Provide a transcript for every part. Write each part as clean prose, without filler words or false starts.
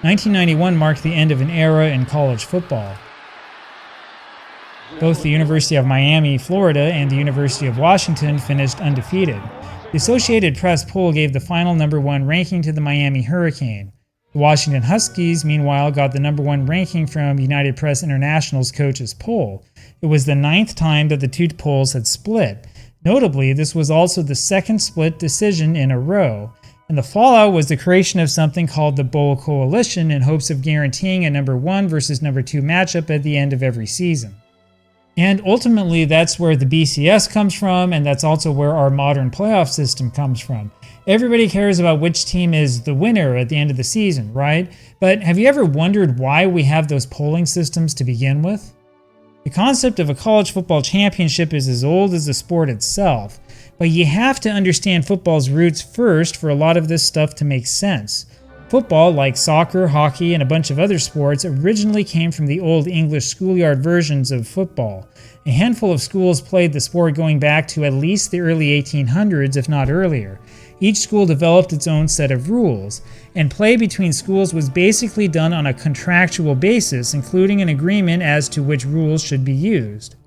1991 marked the end of an era in college football. Both the University of Miami, Florida, and the University of Washington finished undefeated. The Associated Press poll gave the final number 1 ranking to the Miami Hurricane. The Washington Huskies, meanwhile, got the number 1 ranking from United Press International's coaches poll. It was the 9th time that the two polls had split. Notably, this was also the second split decision in a row. And the fallout was the creation of something called the Bowl Coalition in hopes of guaranteeing a number 1 versus number 2 matchup at the end of every season. And ultimately, that's where the BCS comes from, and that's also where our modern playoff system comes from. Everybody cares about which team is the winner at the end of the season, right? But have you ever wondered why we have those polling systems to begin with? The concept of a college football championship is as old as the sport itself, but you have to understand football's roots first for a lot of this stuff to make sense. Football, like soccer, hockey, and a bunch of other sports, originally came from the old English schoolyard versions of football. A handful of schools played the sport going back to at least the early 1800s, if not earlier. Each school developed its own set of rules, and play between schools was basically done on a contractual basis, including an agreement as to which rules should be used.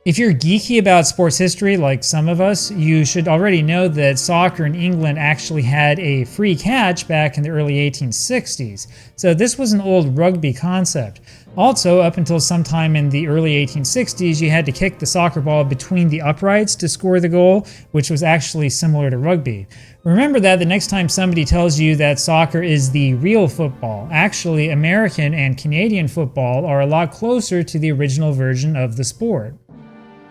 If you're geeky about sports history like some of us, you should already know that soccer in England actually had a free catch back in the early 1860s, so this was an old rugby concept. Also, up until sometime in the early 1860s, you had to kick the soccer ball between the uprights to score the goal, which was actually similar to rugby. Remember that the next time somebody tells you that soccer is the real football. Actually, American and Canadian football are a lot closer to the original version of the sport.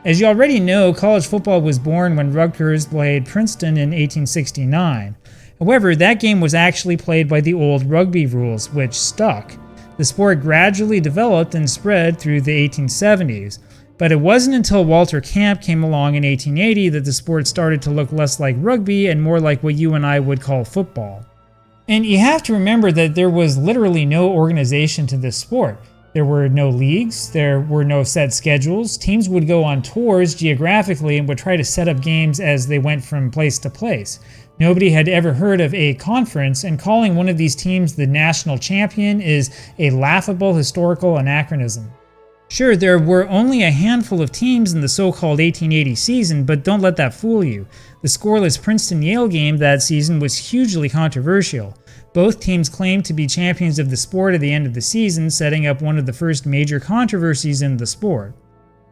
As you already know, college football was born when Rutgers played Princeton in 1869. However, that game was actually played by the old rugby rules, which stuck. The sport gradually developed and spread through the 1870s, but it wasn't until Walter Camp came along in 1880 that the sport started to look less like rugby and more like what you and I would call football. And you have to remember that there was literally no organization to this sport. There were no leagues, there were no set schedules. Teams would go on tours geographically and would try to set up games as they went from place to place. Nobody had ever heard of a conference, and calling one of these teams the national champion is a laughable historical anachronism. Sure, there were only a handful of teams in the so-called 1880 season, but don't let that fool you. The scoreless Princeton-Yale game that season was hugely controversial. Both teams claimed to be champions of the sport at the end of the season, setting up one of the first major controversies in the sport.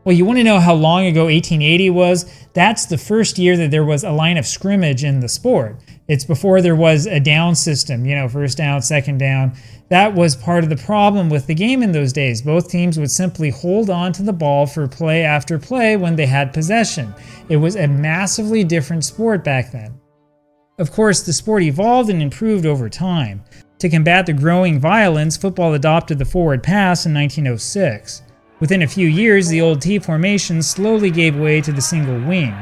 Well, you want to know how long ago 1880 was? That's the first year that there was a line of scrimmage in the sport. It's before there was a down system, first down, second down. That was part of the problem with the game in those days. Both teams would simply hold on to the ball for play after play when they had possession. It was a massively different sport back then. Of course, the sport evolved and improved over time. To combat the growing violence, football adopted the forward pass in 1906. Within a few years, the old T formation slowly gave way to the single wing.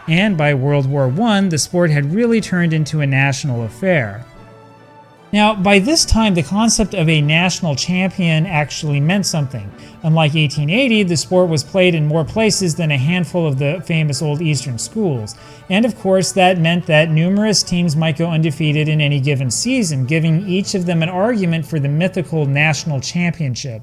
And by World War I, the sport had really turned into a national affair. Now, by this time, the concept of a national champion actually meant something. Unlike 1880, the sport was played in more places than a handful of the famous old Eastern schools. And of course, that meant that numerous teams might go undefeated in any given season, giving each of them an argument for the mythical national championship.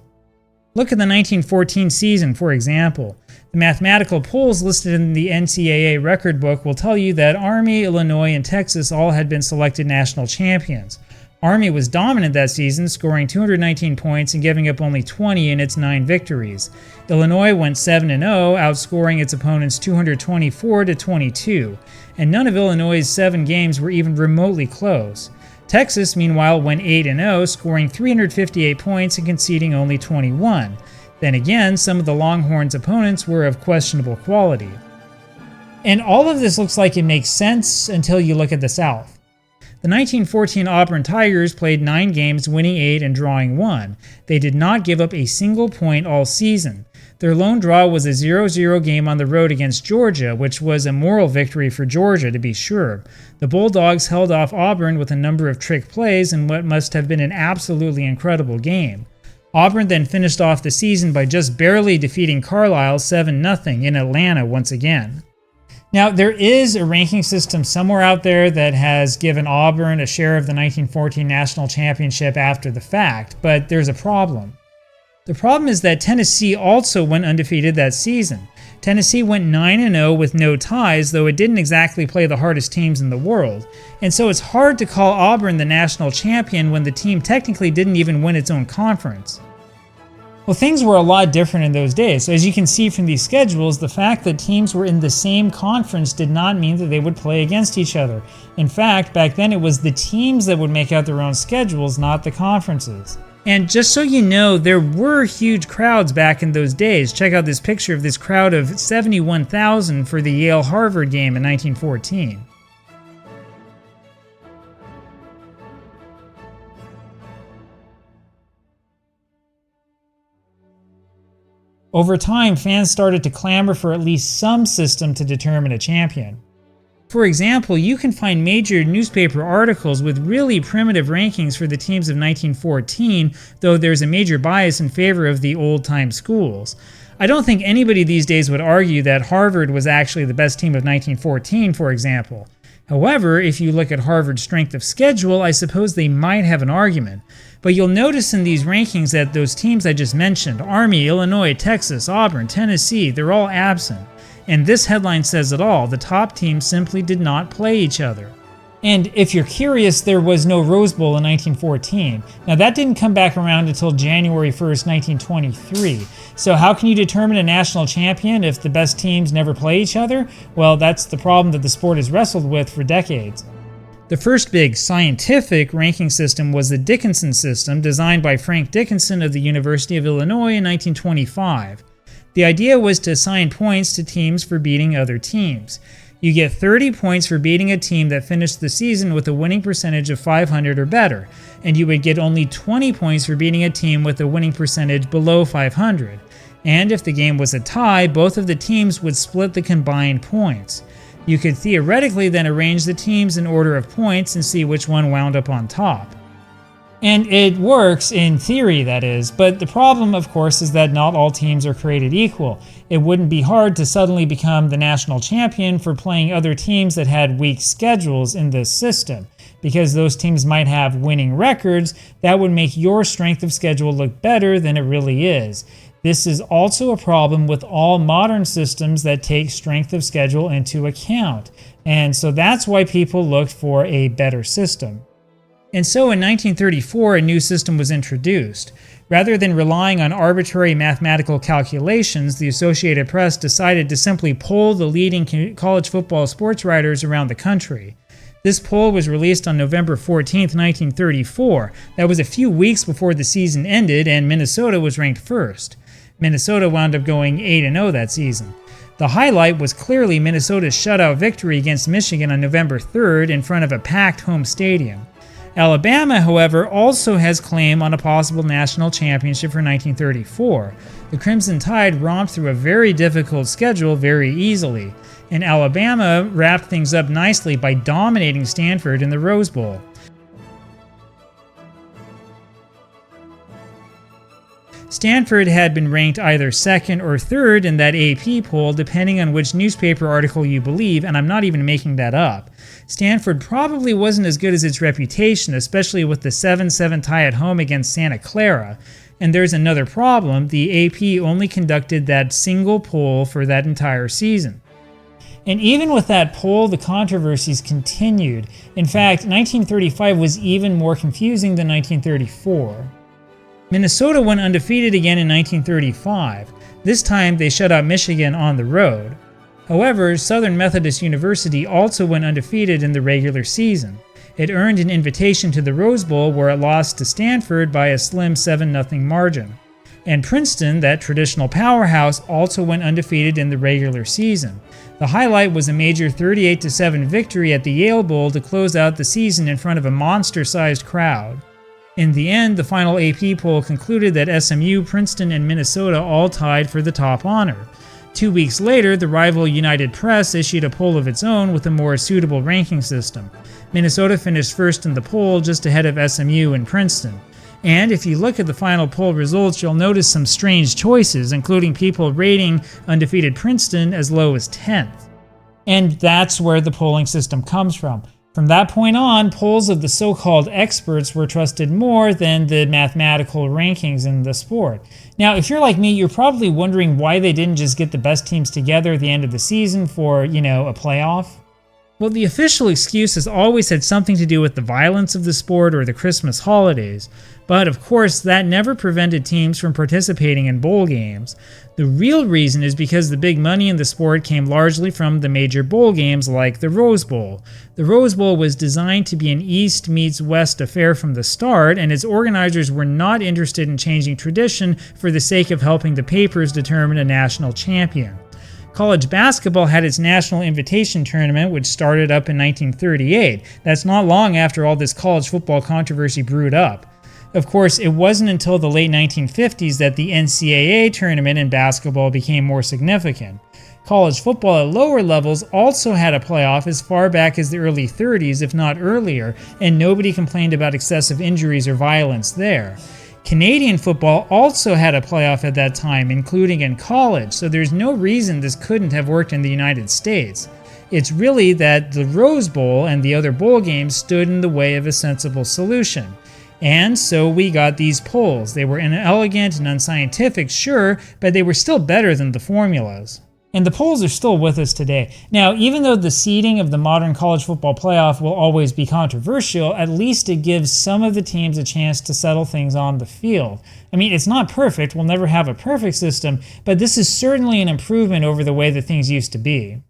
Look at the 1914 season, for example. The mathematical polls listed in the NCAA record book will tell you that Army, Illinois, and Texas all had been selected national champions. Army was dominant that season, scoring 219 points and giving up only 20 in its 9 victories. Illinois went 7-0, outscoring its opponents 224-22, and none of Illinois' 7 games were even remotely close. Texas, meanwhile, went 8-0, scoring 358 points and conceding only 21. Then again, some of the Longhorns' opponents were of questionable quality. And all of this looks like it makes sense until you look at the South. The 1914 Auburn Tigers played 9 games, winning 8 and drawing 1. They did not give up a single point all season. Their lone draw was a 0-0 game on the road against Georgia, which was a moral victory for Georgia, to be sure. The Bulldogs held off Auburn with a number of trick plays in what must have been an absolutely incredible game. Auburn then finished off the season by just barely defeating Carlisle 7-0 in Atlanta once again. Now, there is a ranking system somewhere out there that has given Auburn a share of the 1914 national championship after the fact, but there's a problem. The problem is that Tennessee also went undefeated that season. Tennessee went 9-0 with no ties, though it didn't exactly play the hardest teams in the world. And so it's hard to call Auburn the national champion when the team technically didn't even win its own conference. Well, things were a lot different in those days. So as you can see from these schedules, the fact that teams were in the same conference did not mean that they would play against each other. In fact, back then it was the teams that would make out their own schedules, not the conferences. And just so you know, there were huge crowds back in those days. Check out this picture of this crowd of 71,000 for the Yale-Harvard game in 1914. Over time, fans started to clamor for at least some system to determine a champion. For example, you can find major newspaper articles with really primitive rankings for the teams of 1914, though there's a major bias in favor of the old-time schools. I don't think anybody these days would argue that Harvard was actually the best team of 1914, for example. However, if you look at Harvard's strength of schedule, I suppose they might have an argument. But you'll notice in these rankings that those teams I just mentioned, Army, Illinois, Texas, Auburn, Tennessee, they're all absent. And this headline says it all. The top teams simply did not play each other. And if you're curious, there was no Rose Bowl in 1914. Now that didn't come back around until January 1st, 1923. So how can you determine a national champion if the best teams never play each other? Well, that's the problem that the sport has wrestled with for decades. The first big scientific ranking system was the Dickinson system, designed by Frank Dickinson of the University of Illinois in 1925. The idea was to assign points to teams for beating other teams. You get 30 points for beating a team that finished the season with a winning percentage of 500 or better, and you would get only 20 points for beating a team with a winning percentage below 500. And if the game was a tie, both of the teams would split the combined points. You could theoretically then arrange the teams in order of points and see which one wound up on top. And it works in theory, that is, but the problem, of course, is that not all teams are created equal. It wouldn't be hard to suddenly become the national champion for playing other teams that had weak schedules in this system. Because those teams might have winning records, that would make your strength of schedule look better than it really is. This is also a problem with all modern systems that take strength of schedule into account. And so that's why people looked for a better system. And so in 1934, a new system was introduced. Rather than relying on arbitrary mathematical calculations, the Associated Press decided to simply poll the leading college football sports writers around the country. This poll was released on November 14, 1934. That was a few weeks before the season ended, and Minnesota was ranked first. Minnesota wound up going 8-0 that season. The highlight was clearly Minnesota's shutout victory against Michigan on November 3rd in front of a packed home stadium. Alabama, however, also has claim on a possible national championship for 1934. The Crimson Tide romped through a very difficult schedule very easily, and Alabama wrapped things up nicely by dominating Stanford in the Rose Bowl. Stanford had been ranked either second or third in that AP poll, depending on which newspaper article you believe, and I'm not even making that up. Stanford probably wasn't as good as its reputation, especially with the 7-7 tie at home against Santa Clara. And there's another problem: the AP only conducted that single poll for that entire season. And even with that poll, the controversies continued. In fact, 1935 was even more confusing than 1934. Minnesota went undefeated again in 1935. This time they shut out Michigan on the road. However, Southern Methodist University also went undefeated in the regular season. It earned an invitation to the Rose Bowl, where it lost to Stanford by a slim 7-0 margin. And Princeton, that traditional powerhouse, also went undefeated in the regular season. The highlight was a major 38-7 victory at the Yale Bowl to close out the season in front of a monster-sized crowd. In the end, the final AP poll concluded that SMU, Princeton, and Minnesota all tied for the top honor. 2 weeks later, the rival United Press issued a poll of its own with a more suitable ranking system. Minnesota finished first in the poll, just ahead of SMU and Princeton. And if you look at the final poll results, you'll notice some strange choices, including people rating undefeated Princeton as low as 10th. And that's where the polling system comes from. From that point on, polls of the so-called experts were trusted more than the mathematical rankings in the sport. Now, if you're like me, you're probably wondering why they didn't just get the best teams together at the end of the season for, a playoff. Well, the official excuse has always had something to do with the violence of the sport or the Christmas holidays, but of course that never prevented teams from participating in bowl games. The real reason is because the big money in the sport came largely from the major bowl games like the Rose Bowl. The Rose Bowl was designed to be an East meets West affair from the start, and its organizers were not interested in changing tradition for the sake of helping the papers determine a national champion. College basketball had its National Invitation Tournament, which started up in 1938. That's not long after all this college football controversy brewed up. Of course, it wasn't until the late 1950s that the NCAA tournament in basketball became more significant. College football at lower levels also had a playoff as far back as the early 30s, if not earlier, and nobody complained about excessive injuries or violence there. Canadian football also had a playoff at that time, including in college, so there's no reason this couldn't have worked in the United States. It's really that the Rose Bowl and the other bowl games stood in the way of a sensible solution. And so we got these polls. They were inelegant and unscientific, sure, but they were still better than the formulas. And the polls are still with us today. Now, even though the seeding of the modern college football playoff will always be controversial, at least it gives some of the teams a chance to settle things on the field. I mean, it's not perfect, we'll never have a perfect system, but this is certainly an improvement over the way that things used to be.